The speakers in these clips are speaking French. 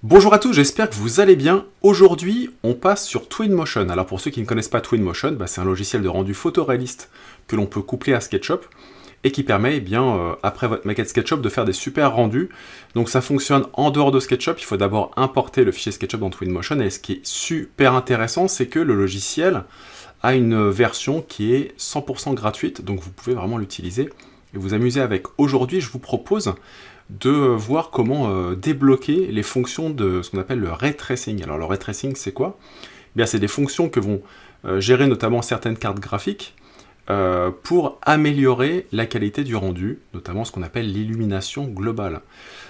Bonjour à tous, j'espère que vous allez bien. Aujourd'hui, on passe sur Twinmotion. Alors pour ceux qui ne connaissent pas Twinmotion, c'est un logiciel de rendu photoréaliste que l'on peut coupler à SketchUp et qui permet, après votre maquette SketchUp, de faire des super rendus. Donc ça fonctionne en dehors de SketchUp, il faut d'abord importer le fichier SketchUp dans Twinmotion. Et ce qui est super intéressant, c'est que le logiciel a une version qui est 100% gratuite, donc vous pouvez vraiment l'utiliser et vous amuser avec. Aujourd'hui, je vous propose de voir comment débloquer les fonctions de ce qu'on appelle le ray tracing. Alors le ray tracing, c'est quoi? C'est des fonctions que vont gérer notamment certaines cartes graphiques pour améliorer la qualité du rendu, notamment ce qu'on appelle l'illumination globale.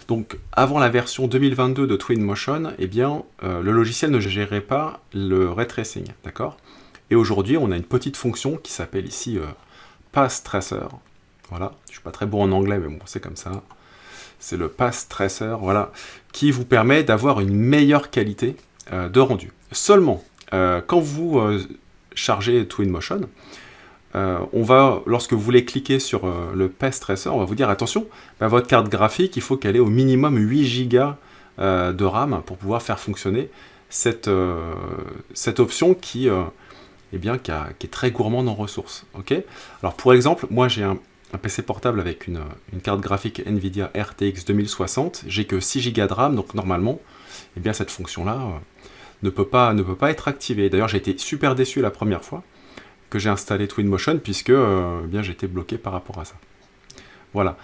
Donc avant la version 2022 de Twinmotion, le logiciel ne gérait pas le ray tracing, d'accord? Et aujourd'hui, on a une petite fonction qui s'appelle ici Path Tracer. Voilà, je suis pas très bon en anglais, mais bon, c'est comme ça. C'est le Path Tracer, voilà, qui vous permet d'avoir une meilleure qualité de rendu. Seulement, quand vous chargez Twinmotion, lorsque vous voulez cliquer sur le Path Tracer, on va vous dire attention, votre carte graphique, il faut qu'elle ait au minimum 8 Go de RAM pour pouvoir faire fonctionner cette option qui est très gourmande en ressources. Okay, alors pour exemple, moi j'ai un PC portable avec une carte graphique NVIDIA RTX 2060, j'ai que 6 Go de RAM, donc normalement, cette fonction-là ne peut pas être activée. D'ailleurs, j'ai été super déçu la première fois que j'ai installé Twinmotion, puisque j'étais bloqué par rapport à ça. Voilà.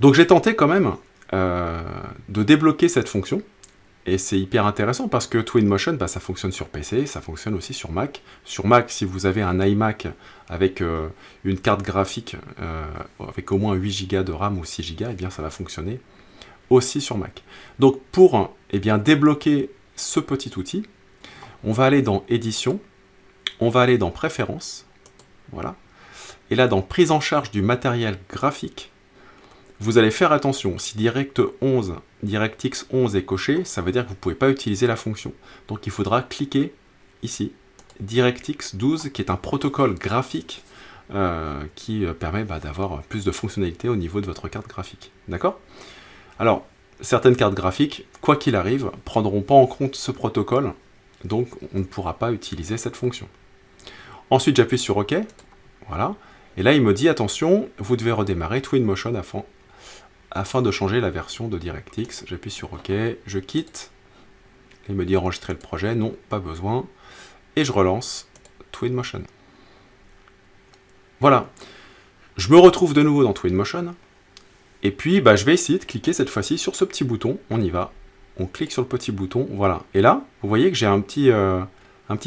Donc j'ai tenté quand même de débloquer cette fonction, et c'est hyper intéressant parce que Twinmotion, ça fonctionne sur PC, ça fonctionne aussi sur Mac. Sur Mac, si vous avez un iMac avec une carte graphique avec au moins 8 Go de RAM ou 6 Go, ça va fonctionner aussi sur Mac. Donc pour débloquer ce petit outil, on va aller dans Édition, on va aller dans Préférences, voilà. Et là, dans Prise en charge du matériel graphique, vous allez faire attention, si DirectX 11 est coché, ça veut dire que vous ne pouvez pas utiliser la fonction. Donc il faudra cliquer ici, DirectX 12, qui est un protocole graphique qui permet d'avoir plus de fonctionnalités au niveau de votre carte graphique. D'accord? Alors, certaines cartes graphiques, quoi qu'il arrive, ne prendront pas en compte ce protocole, donc on ne pourra pas utiliser cette fonction. Ensuite, j'appuie sur OK, voilà, et là il me dit, attention, vous devez redémarrer Twinmotion afin de changer la version de DirectX. J'appuie sur OK, je quitte, il me dit enregistrer le projet, non, pas besoin, et je relance Twinmotion. Voilà, je me retrouve de nouveau dans Twinmotion, et puis je vais essayer de cliquer cette fois-ci sur ce petit bouton, on y va, on clique sur le petit bouton, voilà, et là, vous voyez que j'ai un petit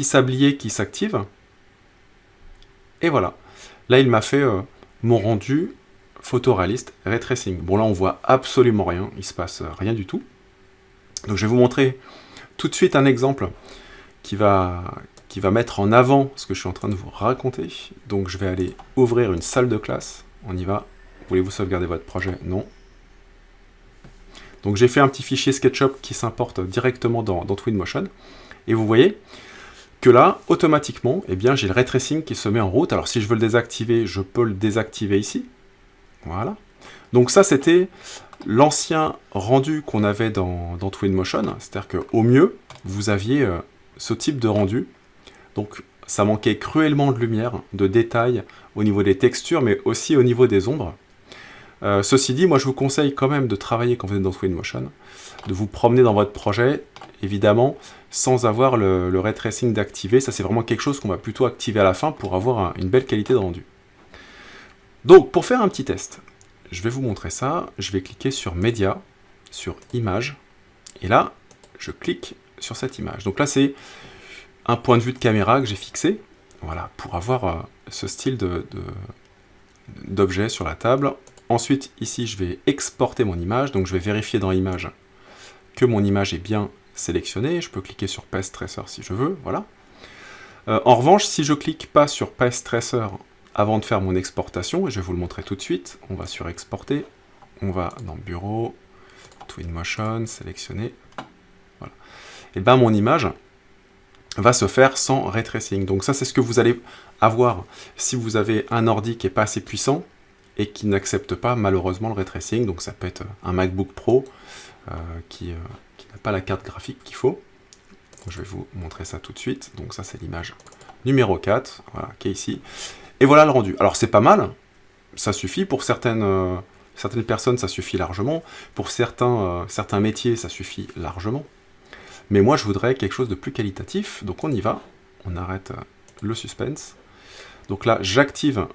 sablier qui s'active, et voilà, là il m'a fait mon rendu photoréaliste, ray tracing. Bon là on voit absolument rien, il se passe rien du tout. Donc je vais vous montrer tout de suite un exemple qui va mettre en avant ce que je suis en train de vous raconter. Donc je vais aller ouvrir une salle de classe, on y va. Voulez-vous sauvegarder votre projet? Non. Donc j'ai fait un petit fichier SketchUp qui s'importe directement dans Twinmotion. Et vous voyez que là, automatiquement, j'ai le ray tracing qui se met en route. Alors si je veux le désactiver, je peux le désactiver ici. Voilà. Donc ça, c'était l'ancien rendu qu'on avait dans Twinmotion. C'est-à-dire qu'au mieux, vous aviez ce type de rendu. Donc ça manquait cruellement de lumière, de détails au niveau des textures, mais aussi au niveau des ombres. Ceci dit, moi je vous conseille quand même de travailler quand vous êtes dans Twinmotion, de vous promener dans votre projet, évidemment, sans avoir le ray tracing d'activer. Ça, c'est vraiment quelque chose qu'on va plutôt activer à la fin pour avoir une belle qualité de rendu. Donc, pour faire un petit test, je vais vous montrer ça. Je vais cliquer sur Média, sur Image, et là, je clique sur cette image. Donc là, c'est un point de vue de caméra que j'ai fixé, voilà, pour avoir ce style d'objet sur la table. Ensuite, ici, je vais exporter mon image, donc je vais vérifier dans Image que mon image est bien sélectionnée. Je peux cliquer sur Path Tracer si je veux, voilà. En revanche, si je clique pas sur Path Tracer avant de faire mon exportation, et je vais vous le montrer tout de suite, on va sur Exporter, on va dans Bureau, Twinmotion, sélectionner, voilà. Et mon image va se faire sans ray tracing. Donc ça, c'est ce que vous allez avoir si vous avez un ordi qui n'est pas assez puissant et qui n'accepte pas malheureusement le ray tracing. Donc ça peut être un MacBook Pro qui n'a pas la carte graphique qu'il faut. Je vais vous montrer ça tout de suite. Donc ça, c'est l'image numéro 4, voilà, qui est ici. Et voilà le rendu. Alors c'est pas mal, ça suffit pour certaines personnes, ça suffit largement. Pour certains métiers, ça suffit largement. Mais moi, je voudrais quelque chose de plus qualitatif. Donc on y va, on arrête le suspense. Donc là, j'active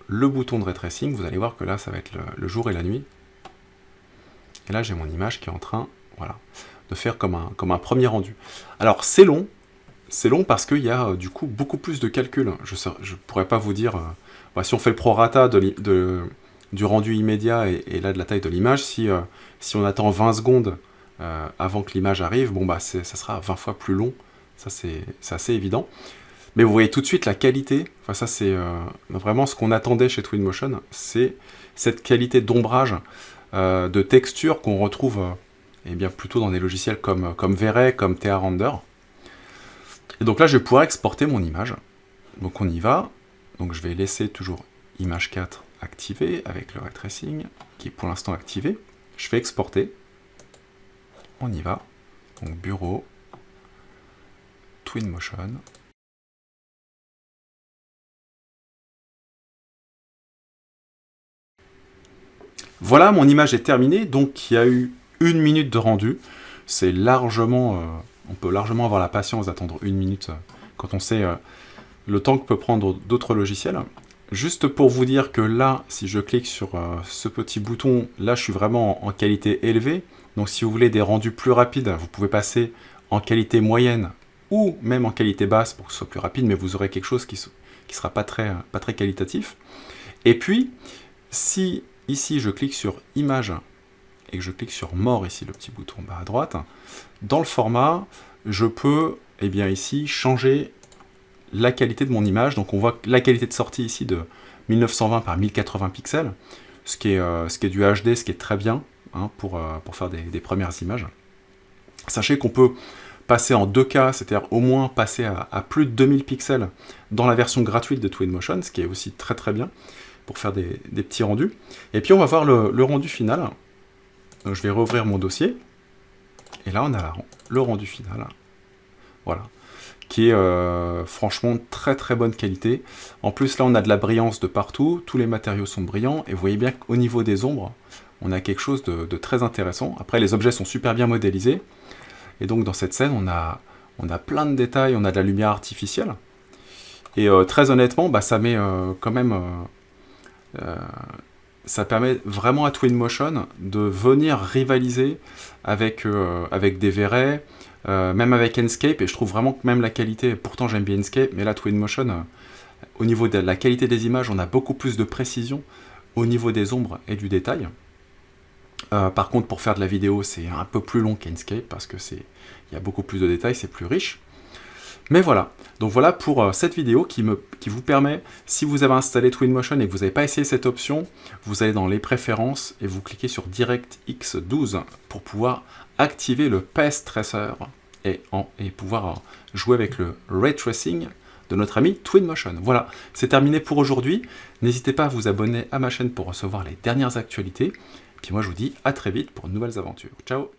le bouton de ray tracing. Vous allez voir que là, ça va être le jour et la nuit. Et là, j'ai mon image qui est en train, voilà, de faire comme un premier rendu. Alors c'est long parce qu'il y a du coup beaucoup plus de calculs. Je ne pourrais pas vous dire, si on fait le prorata du rendu immédiat et là de la taille de l'image, si on attend 20 secondes avant que l'image arrive, bon bah ça sera 20 fois plus long, ça c'est assez évident. Mais vous voyez tout de suite la qualité, enfin ça c'est vraiment ce qu'on attendait chez Twinmotion, c'est cette qualité d'ombrage, de texture qu'on retrouve eh bien, plutôt dans des logiciels comme V-Ray, comme TA Render. Et donc là je vais pouvoir exporter mon image. Donc on y va, donc je vais laisser toujours image 4 activée avec le ray tracing, qui est pour l'instant activé. Je fais exporter, on y va, donc bureau, Twinmotion. Voilà, mon image est terminée, donc il y a eu 1 minute de rendu. C'est largement, on peut largement avoir la patience d'attendre 1 minute quand on sait le temps que peut prendre d'autres logiciels. Juste pour vous dire que là, si je clique sur ce petit bouton, là je suis vraiment en qualité élevée. Donc si vous voulez des rendus plus rapides, vous pouvez passer en qualité moyenne ou même en qualité basse pour que ce soit plus rapide, mais vous aurez quelque chose qui sera pas très qualitatif. Et puis, si ici je clique sur image et que je clique sur More, ici le petit bouton bas à droite, dans le format, je peux ici changer la qualité de mon image. Donc on voit la qualité de sortie ici de 1920 par 1080 pixels, ce qui est du HD, ce qui est très bien hein, pour faire des premières images. Sachez qu'on peut passer en 2K, c'est-à-dire au moins passer à plus de 2000 pixels dans la version gratuite de Twinmotion, ce qui est aussi très très bien pour faire des petits rendus. Et puis on va voir le rendu final. Donc je vais rouvrir mon dossier, et là on a le rendu final, voilà, qui est franchement très très bonne qualité. En plus là on a de la brillance de partout, tous les matériaux sont brillants, et vous voyez bien qu'au niveau des ombres, on a quelque chose de très intéressant. Après les objets sont super bien modélisés, et donc dans cette scène on a plein de détails, on a de la lumière artificielle, et très honnêtement, bah, ça met quand même... ça permet vraiment à Twinmotion de venir rivaliser avec des V-Ray, même avec Enscape, et je trouve vraiment que même la qualité, pourtant j'aime bien Enscape, mais là Twinmotion, au niveau de la qualité des images, on a beaucoup plus de précision au niveau des ombres et du détail. Par contre, pour faire de la vidéo, c'est un peu plus long qu'Enscape, parce que il y a beaucoup plus de détails, c'est plus riche. Mais voilà, donc voilà pour cette vidéo qui vous permet, si vous avez installé Twinmotion et que vous n'avez pas essayé cette option, vous allez dans les préférences et vous cliquez sur DirectX 12 pour pouvoir activer le PS Tracer et pouvoir jouer avec le Ray Tracing de notre ami Twinmotion. Voilà, c'est terminé pour aujourd'hui. N'hésitez pas à vous abonner à ma chaîne pour recevoir les dernières actualités. Puis moi je vous dis à très vite pour de nouvelles aventures. Ciao!